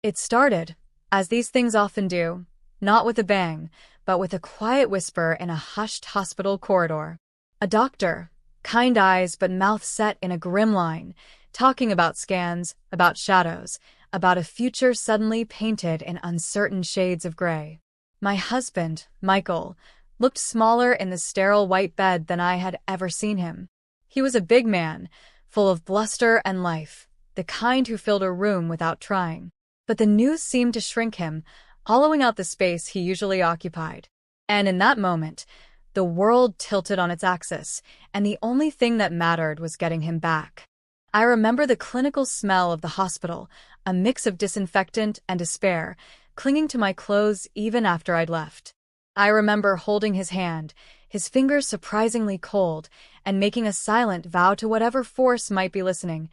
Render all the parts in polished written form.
It started, as these things often do, not with a bang, but with a quiet whisper in a hushed hospital corridor. A doctor, kind eyes but mouth set in a grim line, talking about scans, about shadows, about a future suddenly painted in uncertain shades of gray. My husband, Michael, looked smaller in the sterile white bed than I had ever seen him. He was a big man, full of bluster and life, the kind who filled a room without trying. But the news seemed to shrink him, hollowing out the space he usually occupied. And in that moment, the world tilted on its axis, and the only thing that mattered was getting him back. I remember the clinical smell of the hospital, a mix of disinfectant and despair, clinging to my clothes even after I'd left. I remember holding his hand, his fingers surprisingly cold, and making a silent vow to whatever force might be listening.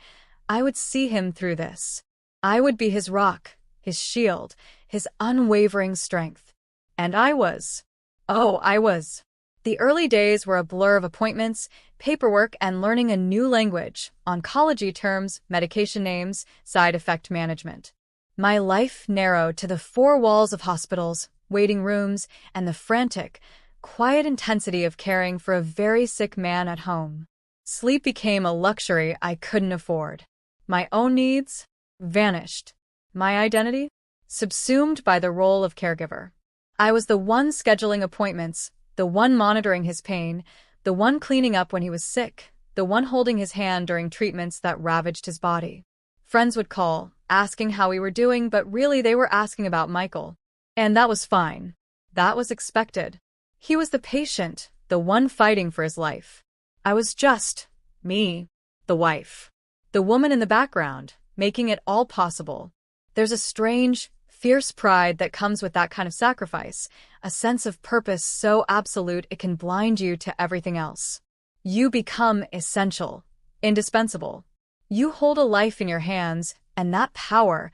I would see him through this. I would be his rock, his shield, his unwavering strength. And I was. Oh, I was. The early days were a blur of appointments, paperwork, and learning a new language, oncology terms, medication names, side effect management. My life narrowed to the four walls of hospitals, waiting rooms, and the frantic, quiet intensity of caring for a very sick man at home. Sleep became a luxury I couldn't afford. My own needs vanished. My identity subsumed by the role of caregiver. I was the one scheduling appointments, the one monitoring his pain, the one cleaning up when he was sick, the one holding his hand during treatments that ravaged his body. Friends would call, asking how we were doing, but really they were asking about Michael. And that was fine. That was expected. He was the patient, the one fighting for his life. I was just me, the wife. The woman in the background, making it all possible. There's a strange, fierce pride that comes with that kind of sacrifice, a sense of purpose so absolute it can blind you to everything else. You become essential, indispensable. You hold a life in your hands, and that power,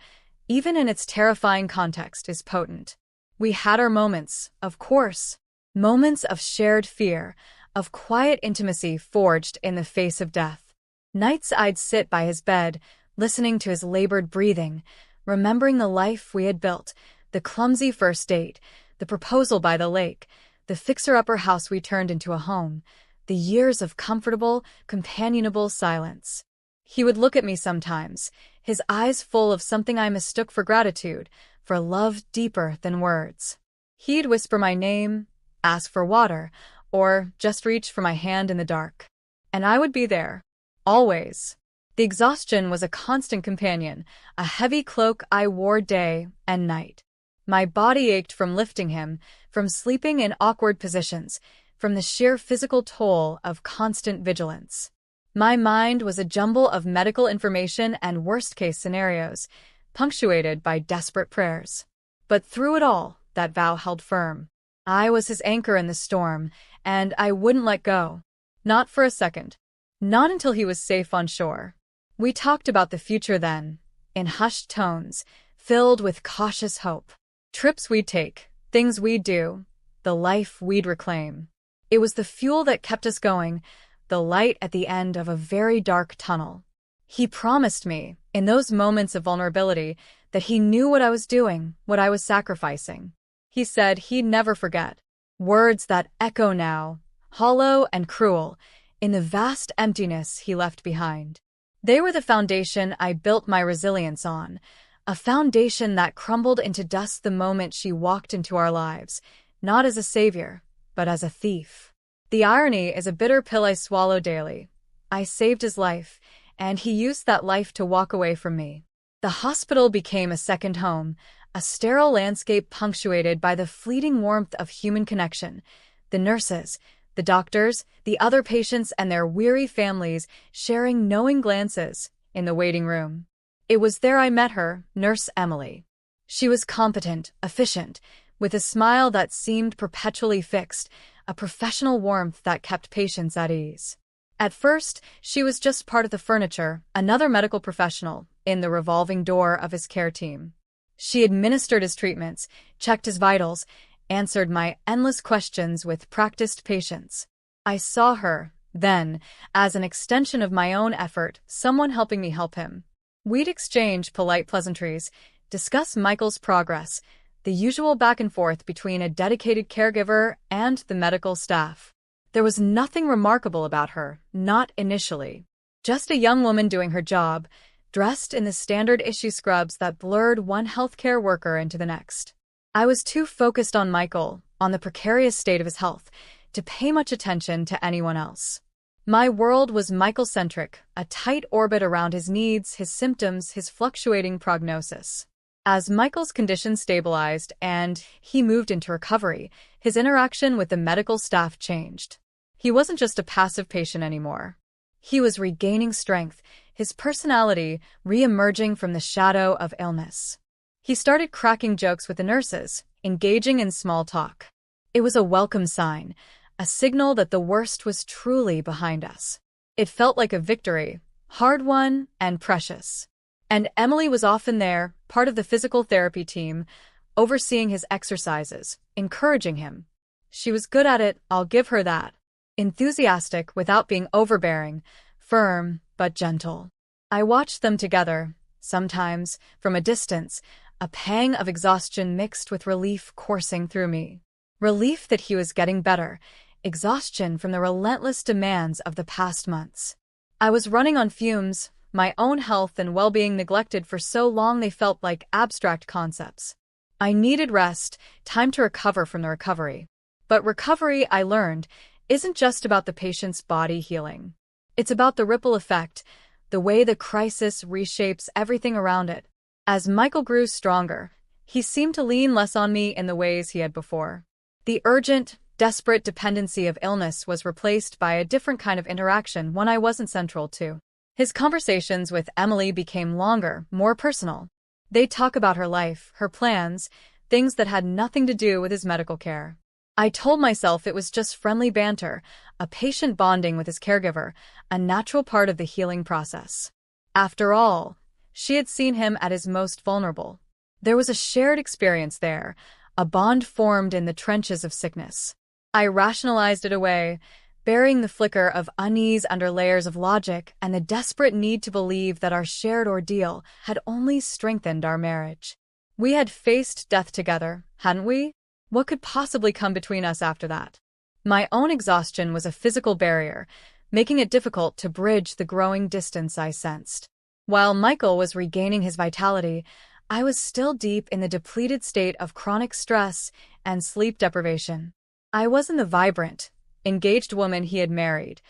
even in its terrifying context, is potent. We had our moments, of course. Moments of shared fear, of quiet intimacy forged in the face of death. Nights I'd sit by his bed, listening to his labored breathing, remembering the life we had built, the clumsy first date, the proposal by the lake, the fixer-upper house we turned into a home, the years of comfortable, companionable silence. He would look at me sometimes, his eyes full of something I mistook for gratitude, for love deeper than words. He'd whisper my name, ask for water, or just reach for my hand in the dark. And I would be there. Always. The exhaustion was a constant companion, a heavy cloak I wore day and night. My body ached from lifting him, from sleeping in awkward positions, from the sheer physical toll of constant vigilance. My mind was a jumble of medical information and worst-case scenarios, punctuated by desperate prayers. But through it all, that vow held firm. I was his anchor in the storm, and I wouldn't let go. Not for a second. Not until he was safe on shore. We talked about the future then, in hushed tones, filled with cautious hope. Trips we'd take, things we'd do, the life we'd reclaim. It was the fuel that kept us going, the light at the end of a very dark tunnel. He promised me, in those moments of vulnerability, that he knew what I was doing, what I was sacrificing. He said he'd never forget. Words that echo now, hollow and cruel, in the vast emptiness he left behind. They were the foundation I built my resilience on, a foundation that crumbled into dust the moment she walked into our lives, not as a savior, but as a thief. The irony is a bitter pill I swallow daily. I saved his life, and he used that life to walk away from me. The hospital became a second home, a sterile landscape punctuated by the fleeting warmth of human connection. The nurses, the doctors, the other patients, and their weary families sharing knowing glances in the waiting room. It was there I met her, Nurse Emily. She was competent, efficient, with a smile that seemed perpetually fixed, a professional warmth that kept patients at ease. At first, she was just part of the furniture, another medical professional, in the revolving door of his care team. She administered his treatments, checked his vitals, answered my endless questions with practiced patience. I saw her, then, as an extension of my own effort, someone helping me help him. We'd exchange polite pleasantries, discuss Michael's progress, the usual back and forth between a dedicated caregiver and the medical staff. There was nothing remarkable about her, not initially. Just a young woman doing her job, dressed in the standard issue scrubs that blurred one healthcare worker into the next. I was too focused on Michael, on the precarious state of his health, to pay much attention to anyone else. My world was Michael-centric, a tight orbit around his needs, his symptoms, his fluctuating prognosis. As Michael's condition stabilized and he moved into recovery, his interaction with the medical staff changed. He wasn't just a passive patient anymore. He was regaining strength, his personality re-emerging from the shadow of illness. He started cracking jokes with the nurses, engaging in small talk. It was a welcome sign, a signal that the worst was truly behind us. It felt like a victory, hard-won and precious. And Emily was often there, part of the physical therapy team, overseeing his exercises, encouraging him. She was good at it, I'll give her that. Enthusiastic without being overbearing, firm but gentle. I watched them together, sometimes, from a distance, a pang of exhaustion mixed with relief coursing through me. Relief that he was getting better, exhaustion from the relentless demands of the past months. I was running on fumes, my own health and well-being neglected for so long they felt like abstract concepts. I needed rest, time to recover from the recovery. But recovery, I learned, isn't just about the patient's body healing. It's about the ripple effect, the way the crisis reshapes everything around it. As Michael grew stronger, he seemed to lean less on me in the ways he had before. The urgent, desperate dependency of illness was replaced by a different kind of interaction, one I wasn't central to. His conversations with Emily became longer, more personal. They'd talk about her life, her plans, things that had nothing to do with his medical care. I told myself it was just friendly banter, a patient bonding with his caregiver, a natural part of the healing process. After all, she had seen him at his most vulnerable. There was a shared experience there, a bond formed in the trenches of sickness. I rationalized it away, burying the flicker of unease under layers of logic and the desperate need to believe that our shared ordeal had only strengthened our marriage. We had faced death together, hadn't we? What could possibly come between us after that? My own exhaustion was a physical barrier, making it difficult to bridge the growing distance I sensed. While Michael was regaining his vitality, I was still deep in the depleted state of chronic stress and sleep deprivation. I wasn't the vibrant, engaged woman he had married.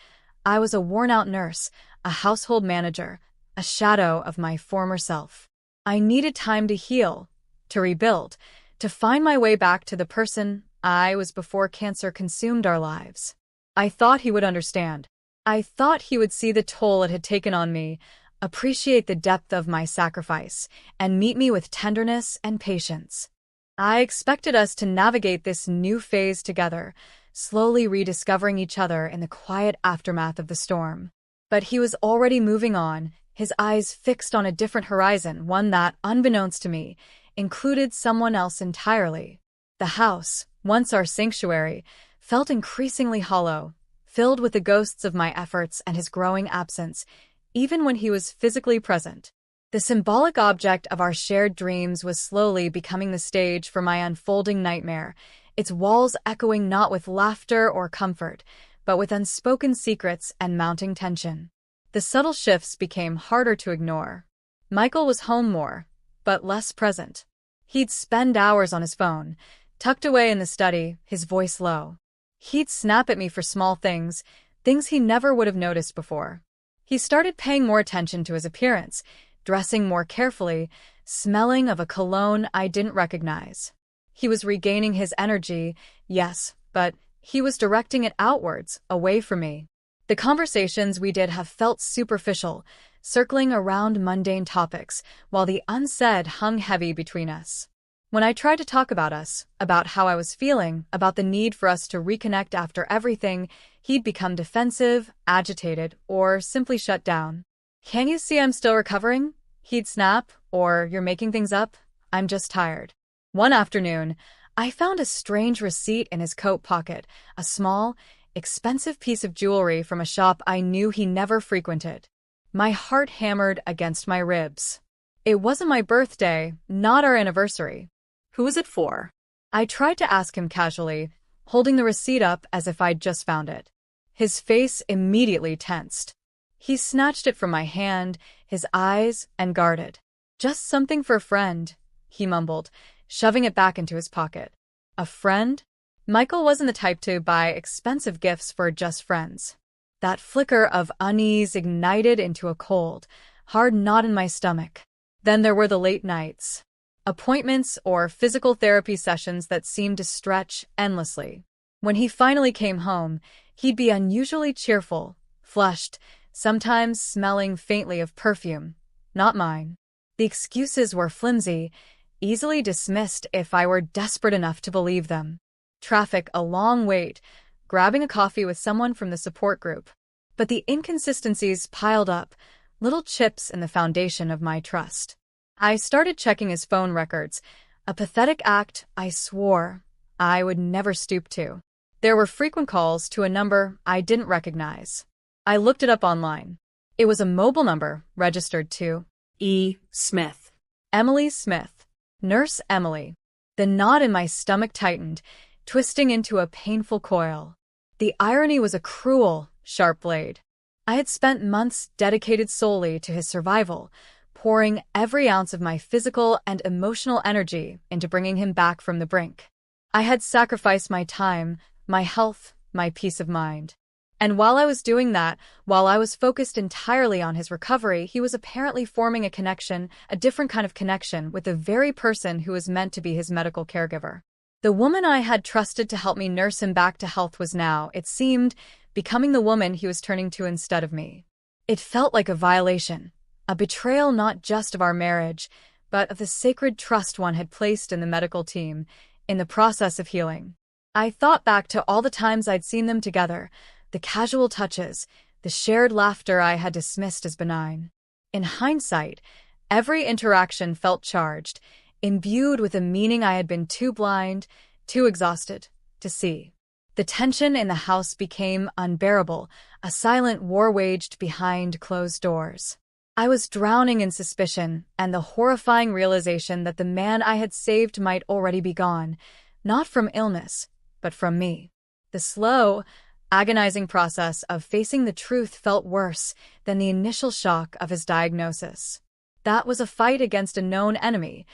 I was a worn-out nurse, a household manager, a shadow of my former self. I needed time to heal, to rebuild, to find my way back to the person I was before cancer consumed our lives. I thought he would understand. I thought he would see the toll it had taken on me, appreciate the depth of my sacrifice, and meet me with tenderness and patience. I expected us to navigate this new phase together, slowly rediscovering each other in the quiet aftermath of the storm. But he was already moving on, his eyes fixed on a different horizon, one that, unbeknownst to me, included someone else entirely. The house, once our sanctuary, felt increasingly hollow, filled with the ghosts of my efforts and his growing absence, even when he was physically present. The symbolic object of our shared dreams was slowly becoming the stage for my unfolding nightmare, its walls echoing not with laughter or comfort, but with unspoken secrets and mounting tension. The subtle shifts became harder to ignore. Michael was home more, but less present. He'd spend hours on his phone, tucked away in the study, his voice low. He'd snap at me for small things, things he never would have noticed before. He started paying more attention to his appearance, dressing more carefully, smelling of a cologne I didn't recognize. He was regaining his energy, yes, but he was directing it outwards, away from me. The conversations we did have felt superficial, circling around mundane topics, while the unsaid hung heavy between us. When I tried to talk about us, about how I was feeling, about the need for us to reconnect after everything, he'd become defensive, agitated, or simply shut down. "Can't you see I'm still recovering?" He'd snap, or "You're making things up? I'm just tired." One afternoon, I found a strange receipt in his coat pocket, a small, expensive piece of jewelry from a shop I knew he never frequented. My heart hammered against my ribs. It wasn't my birthday, not our anniversary. Who was it for? I tried to ask him casually, holding the receipt up as if I'd just found it. His face immediately tensed. He snatched it from my hand, his eyes unguarded. Just something for a friend, he mumbled, shoving it back into his pocket. A friend? Michael wasn't the type to buy expensive gifts for just friends. That flicker of unease ignited into a cold, hard knot in my stomach. Then there were the late nights. Appointments or physical therapy sessions that seemed to stretch endlessly. When he finally came home, he'd be unusually cheerful, flushed, sometimes smelling faintly of perfume. Not mine. The excuses were flimsy, easily dismissed if I were desperate enough to believe them. Traffic, a long wait, grabbing a coffee with someone from the support group. But the inconsistencies piled up, little chips in the foundation of my trust. I started checking his phone records, a pathetic act I swore I would never stoop to. There were frequent calls to a number I didn't recognize. I looked it up online. It was a mobile number registered to E. Smith. Emily Smith. Nurse Emily. The knot in my stomach tightened, twisting into a painful coil. The irony was a cruel, sharp blade. I had spent months dedicated solely to his survival, pouring every ounce of my physical and emotional energy into bringing him back from the brink. I had sacrificed my time, my health, my peace of mind. And while I was doing that, while I was focused entirely on his recovery, he was apparently forming a connection, a different kind of connection, with the very person who was meant to be his medical caregiver. The woman I had trusted to help me nurse him back to health was now, it seemed, becoming the woman he was turning to instead of me. It felt like a violation. A betrayal not just of our marriage, but of the sacred trust one had placed in the medical team, in the process of healing. I thought back to all the times I'd seen them together, the casual touches, the shared laughter I had dismissed as benign. In hindsight, every interaction felt charged, imbued with a meaning I had been too blind, too exhausted, to see. The tension in the house became unbearable, a silent war waged behind closed doors. I was drowning in suspicion and the horrifying realization that the man I had saved might already be gone, not from illness, but from me. The slow, agonizing process of facing the truth felt worse than the initial shock of his diagnosis. That was a fight against a known enemy.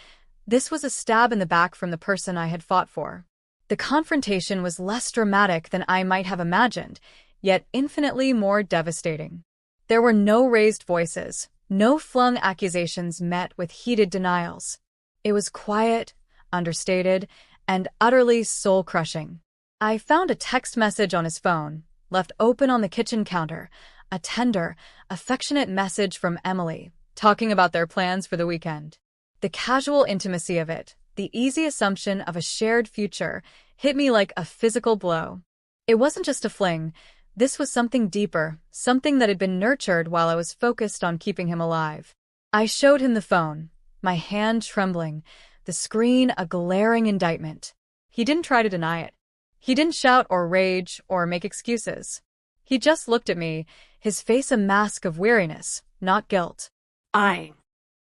This was a stab in the back from the person I had fought for. The confrontation was less dramatic than I might have imagined, yet infinitely more devastating. There were no raised voices, no flung accusations met with heated denials. It was quiet, understated, and utterly soul-crushing. I found a text message on his phone, left open on the kitchen counter, a tender, affectionate message from Emily, talking about their plans for the weekend. The casual intimacy of it, the easy assumption of a shared future, hit me like a physical blow. It wasn't just a fling. This was something deeper, something that had been nurtured while I was focused on keeping him alive. I showed him the phone, my hand trembling, the screen a glaring indictment. He didn't try to deny it. He didn't shout or rage or make excuses. He just looked at me, his face a mask of weariness, not guilt.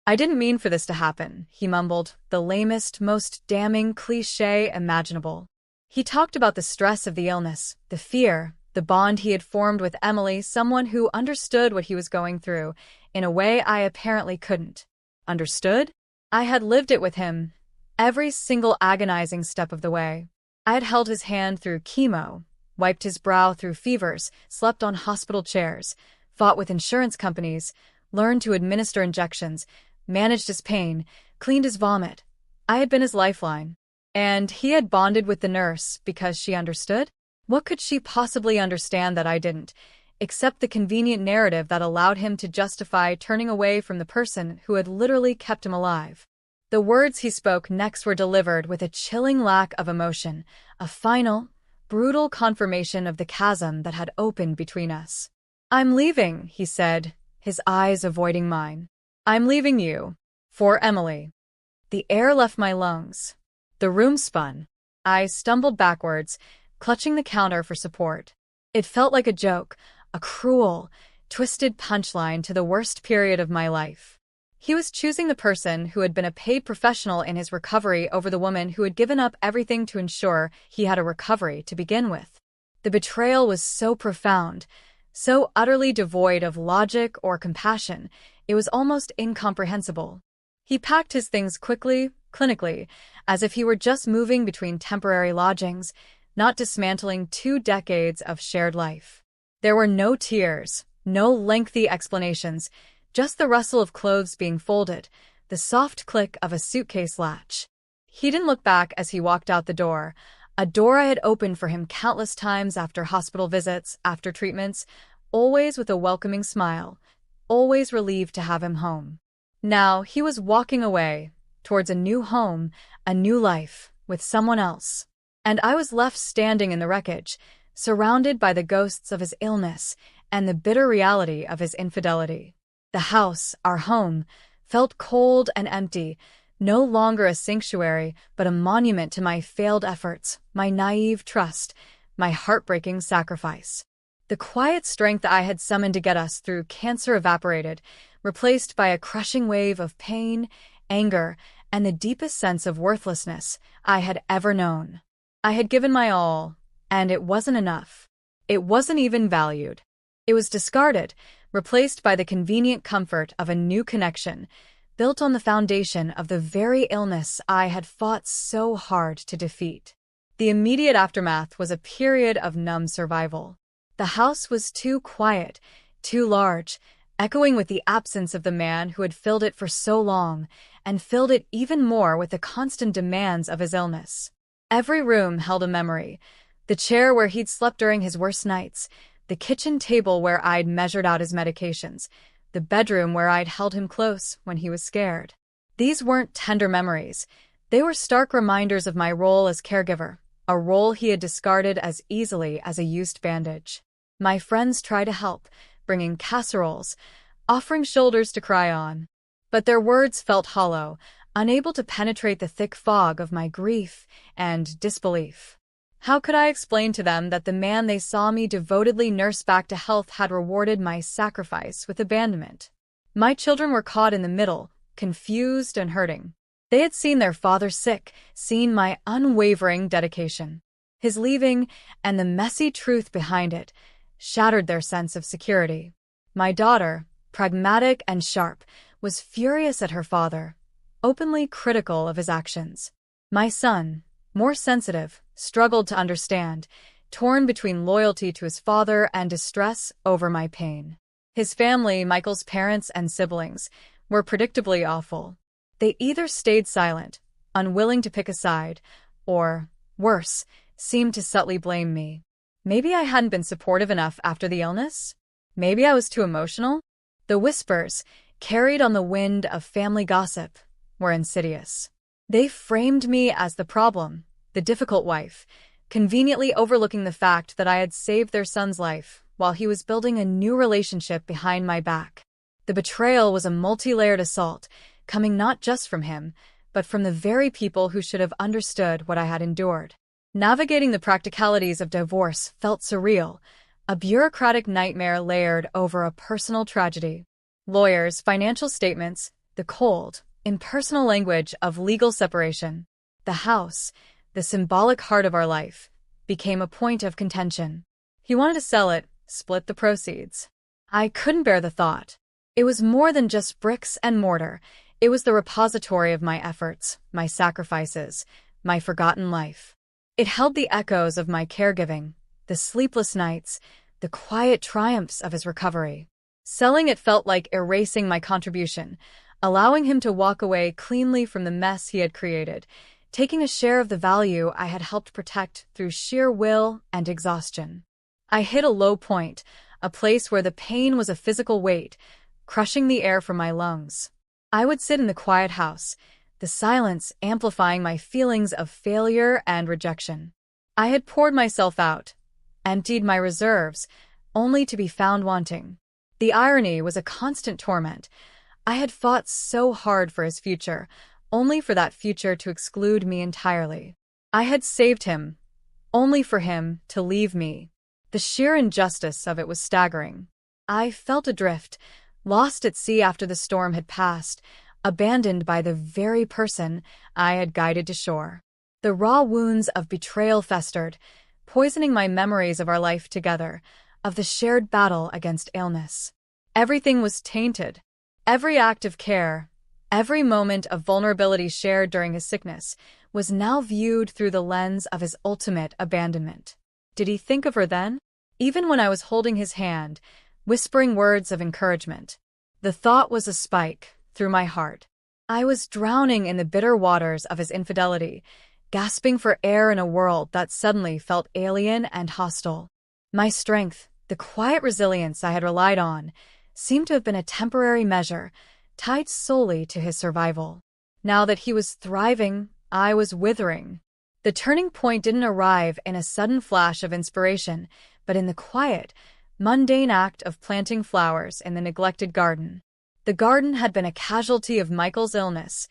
I didn't mean for this to happen, he mumbled, the lamest, most damning cliché imaginable. He talked about the stress of the illness, the fear, the bond he had formed with Emily, someone who understood what he was going through, in a way I apparently couldn't. Understood? I had lived it with him, every single agonizing step of the way. I had held his hand through chemo, wiped his brow through fevers, slept on hospital chairs, fought with insurance companies, learned to administer injections, managed his pain, cleaned his vomit. I had been his lifeline. And he had bonded with the nurse because she understood? What could she possibly understand that I didn't, except the convenient narrative that allowed him to justify turning away from the person who had literally kept him alive? The words he spoke next were delivered with a chilling lack of emotion, a final, brutal confirmation of the chasm that had opened between us. "I'm leaving," he said, his eyes avoiding mine. "I'm leaving you. For Emily." The air left my lungs. The room spun. I stumbled backwards, clutching the counter for support. It felt like a joke, a cruel, twisted punchline to the worst period of my life. He was choosing the person who had been a paid professional in his recovery over the woman who had given up everything to ensure he had a recovery to begin with. The betrayal was so profound, so utterly devoid of logic or compassion, it was almost incomprehensible. He packed his things quickly, clinically, as if he were just moving between temporary lodgings, not dismantling 2 decades of shared life. There were no tears, no lengthy explanations, just the rustle of clothes being folded, the soft click of a suitcase latch. He didn't look back as he walked out the door, a door I had opened for him countless times after hospital visits, after treatments, always with a welcoming smile, always relieved to have him home. Now he was walking away, towards a new home, a new life, with someone else. And I was left standing in the wreckage, surrounded by the ghosts of his illness and the bitter reality of his infidelity. The house, our home, felt cold and empty, no longer a sanctuary, but a monument to my failed efforts, my naive trust, my heartbreaking sacrifice. The quiet strength I had summoned to get us through cancer evaporated, replaced by a crushing wave of pain, anger, and the deepest sense of worthlessness I had ever known. I had given my all, and it wasn't enough. It wasn't even valued. It was discarded, replaced by the convenient comfort of a new connection, built on the foundation of the very illness I had fought so hard to defeat. The immediate aftermath was a period of numb survival. The house was too quiet, too large, echoing with the absence of the man who had filled it for so long, and filled it even more with the constant demands of his illness. Every room held a memory: the chair where he'd slept during his worst nights, the kitchen table where I'd measured out his medications, the bedroom where I'd held him close when he was scared. These weren't tender memories. They were stark reminders of my role as caregiver, a role he had discarded as easily as a used bandage. My friends tried to help, bringing casseroles, offering shoulders to cry on. But their words felt hollow, unable to penetrate the thick fog of my grief and disbelief. How could I explain to them that the man they saw me devotedly nurse back to health had rewarded my sacrifice with abandonment? My children were caught in the middle, confused and hurting. They had seen their father sick, seen my unwavering dedication. His leaving, and the messy truth behind it, shattered their sense of security. My daughter, pragmatic and sharp, was furious at her father, openly critical of his actions. My son, more sensitive, struggled to understand, torn between loyalty to his father and distress over my pain. His family, Michael's parents and siblings, were predictably awful. They either stayed silent, unwilling to pick a side, or, worse, seemed to subtly blame me. Maybe I hadn't been supportive enough after the illness? Maybe I was too emotional? The whispers, carried on the wind of family gossip, were insidious. They framed me as the problem, the difficult wife, conveniently overlooking the fact that I had saved their son's life while he was building a new relationship behind my back. The betrayal was a multi-layered assault, coming not just from him, but from the very people who should have understood what I had endured. Navigating the practicalities of divorce felt surreal, a bureaucratic nightmare layered over a personal tragedy. Lawyers, financial statements, the cold, impersonal language of legal separation. The house, the symbolic heart of our life, became a point of contention. He wanted to sell it, split the proceeds. I couldn't bear the thought. It was more than just bricks and mortar. It was the repository of my efforts, my sacrifices, my forgotten life. It held the echoes of my caregiving, the sleepless nights, the quiet triumphs of his recovery. Selling it felt like erasing my contribution, allowing him to walk away cleanly from the mess he had created, taking a share of the value I had helped protect through sheer will and exhaustion. I hit a low point, a place where the pain was a physical weight, crushing the air from my lungs. I would sit in the quiet house, the silence amplifying my feelings of failure and rejection. I had poured myself out, emptied my reserves, only to be found wanting. The irony was a constant torment. I had fought so hard for his future, only for that future to exclude me entirely. I had saved him, only for him to leave me. The sheer injustice of it was staggering. I felt adrift, lost at sea after the storm had passed, abandoned by the very person I had guided to shore. The raw wounds of betrayal festered, poisoning my memories of our life together, of the shared battle against illness. Everything was tainted. Every act of care, every moment of vulnerability shared during his sickness, was now viewed through the lens of his ultimate abandonment. Did he think of her then? Even when I was holding his hand, whispering words of encouragement, the thought was a spike through my heart. I was drowning in the bitter waters of his infidelity, gasping for air in a world that suddenly felt alien and hostile. My strength, the quiet resilience I had relied on, seemed to have been a temporary measure, tied solely to his survival. Now that he was thriving, I was withering. The turning point didn't arrive in a sudden flash of inspiration, but in the quiet, mundane act of planting flowers in the neglected garden. The garden had been a casualty of Michael's illness.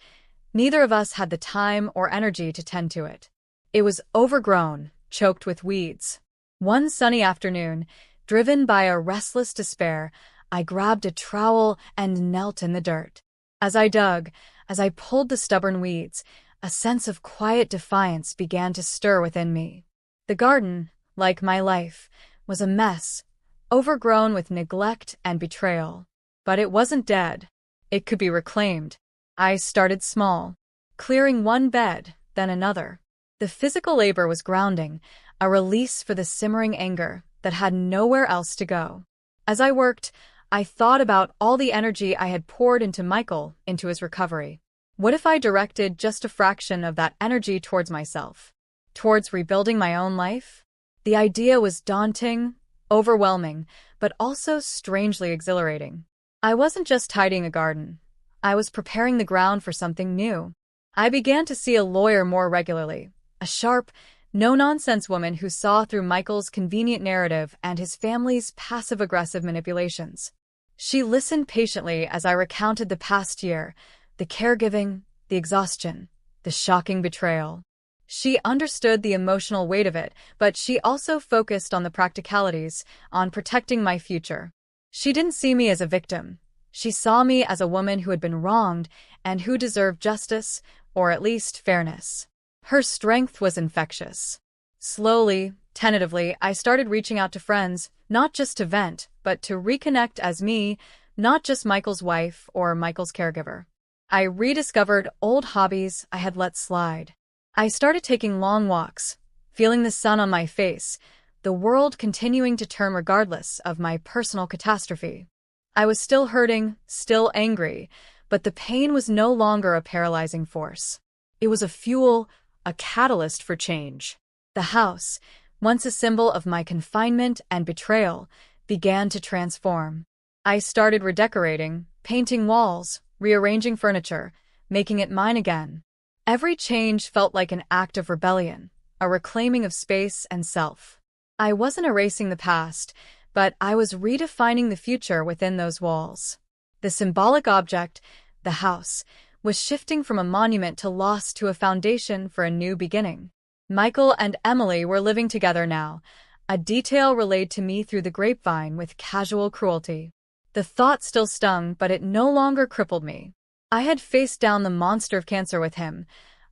Neither of us had the time or energy to tend to it. It was overgrown, choked with weeds. One sunny afternoon, driven by a restless despair, I grabbed a trowel and knelt in the dirt. As I dug, as I pulled the stubborn weeds, a sense of quiet defiance began to stir within me. The garden, like my life, was a mess, overgrown with neglect and betrayal. But it wasn't dead. It could be reclaimed. I started small, clearing one bed, then another. The physical labor was grounding, a release for the simmering anger that had nowhere else to go. As I worked, I thought about all the energy I had poured into Michael, into his recovery. What if I directed just a fraction of that energy towards myself, towards rebuilding my own life? The idea was daunting, overwhelming, but also strangely exhilarating. I wasn't just tidying a garden. I was preparing the ground for something new. I began to see a lawyer more regularly, a sharp, no-nonsense woman who saw through Michael's convenient narrative and his family's passive-aggressive manipulations. She listened patiently as I recounted the past year, the caregiving, the exhaustion, the shocking betrayal. She understood the emotional weight of it, but she also focused on the practicalities, on protecting my future. She didn't see me as a victim. She saw me as a woman who had been wronged and who deserved justice, or at least fairness. Her strength was infectious. Slowly, tentatively, I started reaching out to friends, not just to vent, but to reconnect as me, not just Michael's wife or Michael's caregiver. I rediscovered old hobbies I had let slide. I started taking long walks, feeling the sun on my face, the world continuing to turn regardless of my personal catastrophe. I was still hurting, still angry, but the pain was no longer a paralyzing force. It was a fuel, a catalyst for change. The house, once a symbol of my confinement and betrayal, began to transform. I started redecorating, painting walls, rearranging furniture, making it mine again. Every change felt like an act of rebellion, a reclaiming of space and self. I wasn't erasing the past, but I was redefining the future within those walls. The symbolic object, the house, was shifting from a monument to loss to a foundation for a new beginning. Michael and Emily were living together now, a detail relayed to me through the grapevine with casual cruelty. The thought still stung, but it no longer crippled me. I had faced down the monster of cancer with him.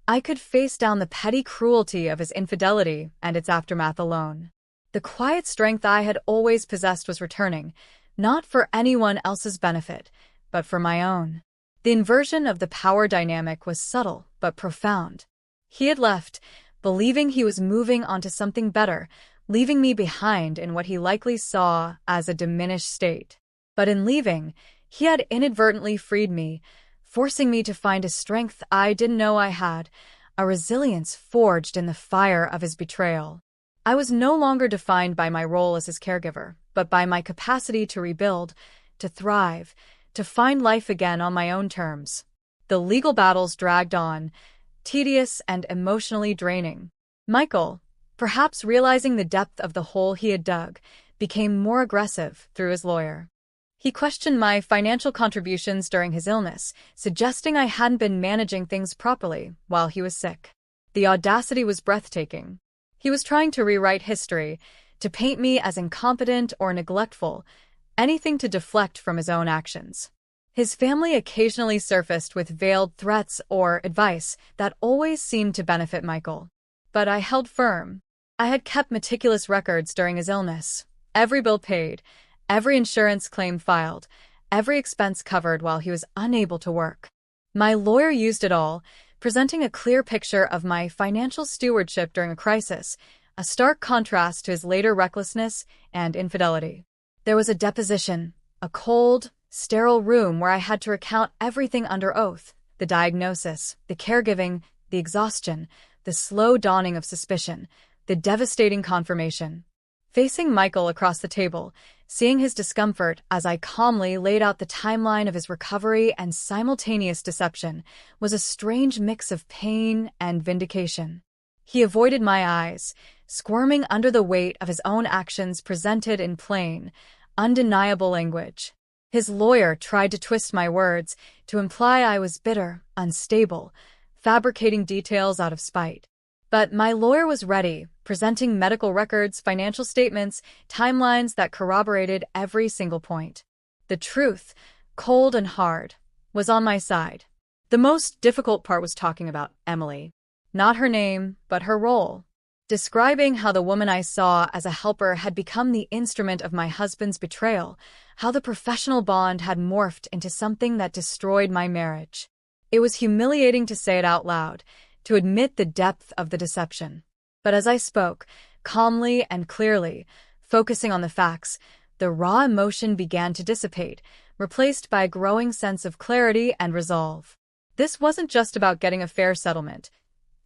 I could face down the petty cruelty of his infidelity and its aftermath alone. The quiet strength I had always possessed was returning, not for anyone else's benefit, but for my own. The inversion of the power dynamic was subtle but profound. He had left, believing he was moving on to something better, leaving me behind in what he likely saw as a diminished state. But in leaving, he had inadvertently freed me, forcing me to find a strength I didn't know I had, a resilience forged in the fire of his betrayal. I was no longer defined by my role as his caregiver, but by my capacity to rebuild, to thrive, to find life again on my own terms. The legal battles dragged on, tedious and emotionally draining. Michael, perhaps realizing the depth of the hole he had dug, became more aggressive through his lawyer. He questioned my financial contributions during his illness, suggesting I hadn't been managing things properly while he was sick. The audacity was breathtaking. He was trying to rewrite history, to paint me as incompetent or neglectful, anything to deflect from his own actions. His family occasionally surfaced with veiled threats or advice that always seemed to benefit Michael. But I held firm. I had kept meticulous records during his illness. Every bill paid, every insurance claim filed, every expense covered while he was unable to work. My lawyer used it all, presenting a clear picture of my financial stewardship during a crisis, a stark contrast to his later recklessness and infidelity. There was a deposition, a cold, sterile room where I had to recount everything under oath: the diagnosis, the caregiving, the exhaustion, the slow dawning of suspicion, the devastating confirmation. Facing Michael across the table, seeing his discomfort as I calmly laid out the timeline of his recovery and simultaneous deception, was a strange mix of pain and vindication. He avoided my eyes, squirming under the weight of his own actions presented in plain, undeniable language. His lawyer tried to twist my words, to imply I was bitter, unstable, fabricating details out of spite. But my lawyer was ready, presenting medical records, financial statements, timelines that corroborated every single point. The truth, cold and hard, was on my side. The most difficult part was talking about Emily. Not her name, but her role. Describing how the woman I saw as a helper had become the instrument of my husband's betrayal, how the professional bond had morphed into something that destroyed my marriage. It was humiliating to say it out loud, to admit the depth of the deception. But as I spoke, calmly and clearly, focusing on the facts, the raw emotion began to dissipate, replaced by a growing sense of clarity and resolve. This wasn't just about getting a fair settlement.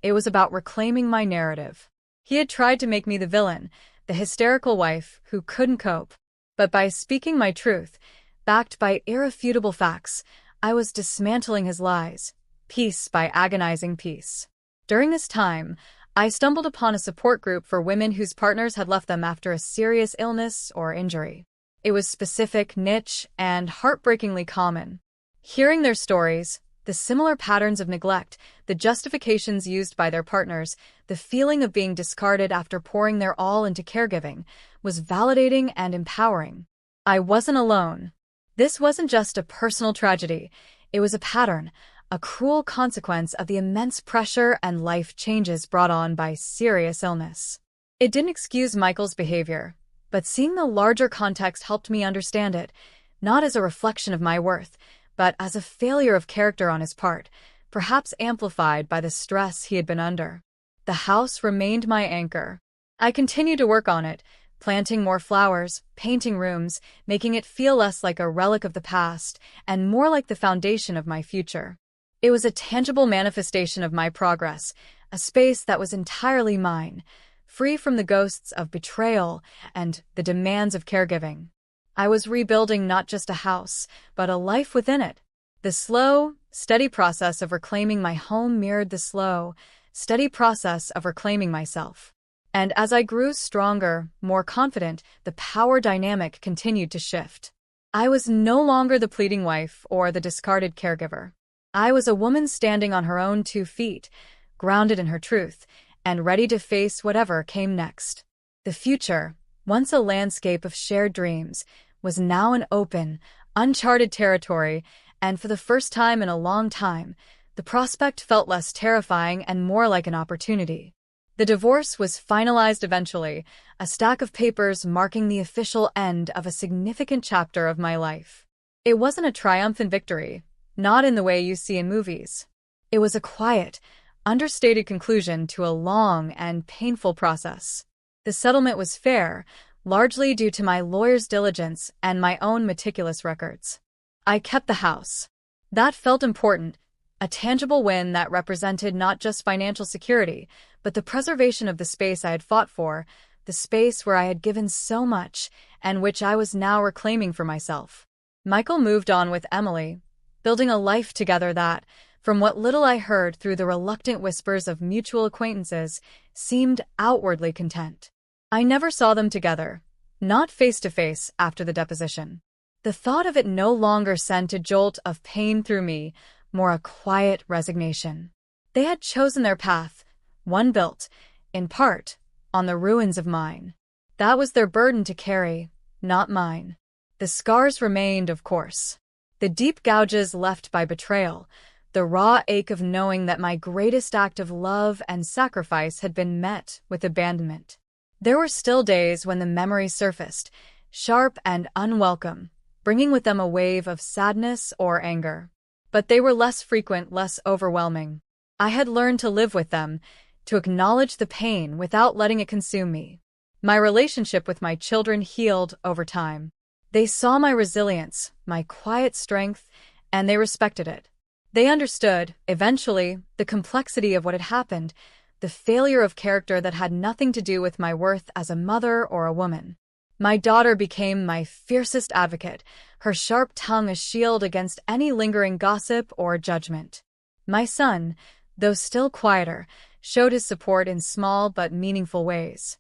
It was about reclaiming my narrative. He had tried to make me the villain, the hysterical wife who couldn't cope. But by speaking my truth, backed by irrefutable facts, I was dismantling his lies, piece by agonizing piece. During this time, I stumbled upon a support group for women whose partners had left them after a serious illness or injury. It was specific, niche, and heartbreakingly common. Hearing their stories, the similar patterns of neglect, the justifications used by their partners, the feeling of being discarded after pouring their all into caregiving, was validating and empowering. I wasn't alone. This wasn't just a personal tragedy. It was a pattern, a cruel consequence of the immense pressure and life changes brought on by serious illness. It didn't excuse Michael's behavior, but seeing the larger context helped me understand it, not as a reflection of my worth, but as a failure of character on his part, perhaps amplified by the stress he had been under. The house remained my anchor. I continued to work on it, planting more flowers, painting rooms, making it feel less like a relic of the past and more like the foundation of my future. It was a tangible manifestation of my progress, a space that was entirely mine, free from the ghosts of betrayal and the demands of caregiving. I was rebuilding not just a house, but a life within it. The slow, steady process of reclaiming my home mirrored the slow, steady process of reclaiming myself. And as I grew stronger, more confident, the power dynamic continued to shift. I was no longer the pleading wife or the discarded caregiver. I was a woman standing on her own 2 feet, grounded in her truth, and ready to face whatever came next. The future, once a landscape of shared dreams, was now an open, uncharted territory, and for the first time in a long time, the prospect felt less terrifying and more like an opportunity. The divorce was finalized eventually, a stack of papers marking the official end of a significant chapter of my life. It wasn't a triumphant victory, not in the way you see in movies. It was a quiet, understated conclusion to a long and painful process. The settlement was fair, largely due to my lawyer's diligence and my own meticulous records. I kept the house. That felt important, a tangible win that represented not just financial security, but the preservation of the space I had fought for, the space where I had given so much, and which I was now reclaiming for myself. Michael moved on with Emily, building a life together that, from what little I heard through the reluctant whispers of mutual acquaintances, seemed outwardly content. I never saw them together, not face-to-face after the deposition. The thought of it no longer sent a jolt of pain through me, more a quiet resignation. They had chosen their path, one built, in part, on the ruins of mine. That was their burden to carry, not mine. The scars remained, of course. The deep gouges left by betrayal, the raw ache of knowing that my greatest act of love and sacrifice had been met with abandonment. There were still days when the memories surfaced, sharp and unwelcome, bringing with them a wave of sadness or anger. But they were less frequent, less overwhelming. I had learned to live with them, to acknowledge the pain without letting it consume me. My relationship with my children healed over time. They saw my resilience, my quiet strength, and they respected it. They understood, eventually, the complexity of what had happened, the failure of character that had nothing to do with my worth as a mother or a woman. My daughter became my fiercest advocate, her sharp tongue a shield against any lingering gossip or judgment. My son, though still quieter, showed his support in small but meaningful ways.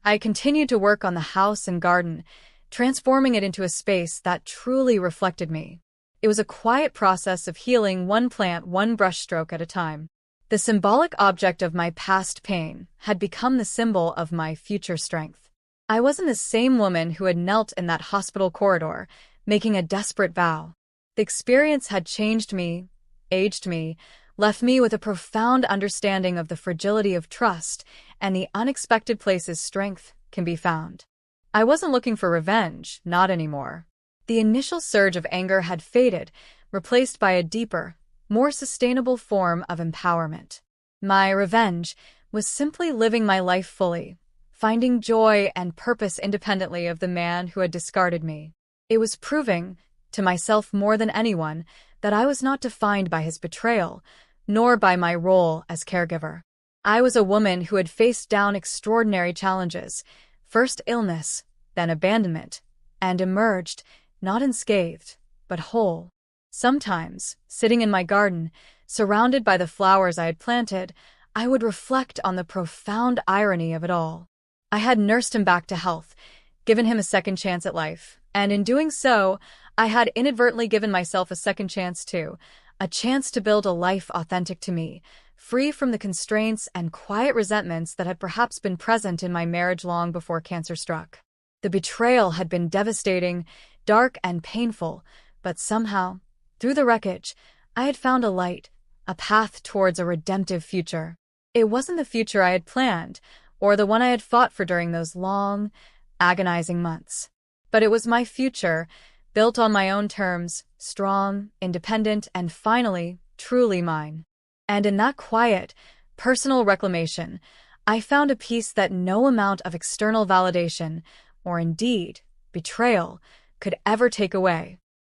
I continued to work on the house and garden, transforming it into a space that truly reflected me. It was a quiet process of healing, one plant, one brushstroke at a time. The symbolic object of my past pain had become the symbol of my future strength. I wasn't the same woman who had knelt in that hospital corridor, making a desperate vow. The experience had changed me, aged me, left me with a profound understanding of the fragility of trust and the unexpected places strength can be found. I wasn't looking for revenge, not anymore. The initial surge of anger had faded, replaced by a deeper, more sustainable form of empowerment. My revenge was simply living my life fully, finding joy and purpose independently of the man who had discarded me. It was proving, to myself more than anyone, that I was not defined by his betrayal, nor by my role as caregiver. I was a woman who had faced down extraordinary challenges, first illness, then abandonment, and emerged, not unscathed, but whole. Sometimes, sitting in my garden, surrounded by the flowers I had planted, I would reflect on the profound irony of it all. I had nursed him back to health, given him a second chance at life, and in doing so, I had inadvertently given myself a second chance too, a chance to build a life authentic to me, free from the constraints and quiet resentments that had perhaps been present in my marriage long before cancer struck. The betrayal had been devastating, dark and painful, but somehow, through the wreckage, I had found a light, a path towards a redemptive future. It wasn't the future I had planned, or the one I had fought for during those long, agonizing months. But it was my future, built on my own terms, strong, independent, and finally, truly mine. And in that quiet, personal reclamation, I found a peace that no amount of external validation, or indeed, betrayal, could ever take away.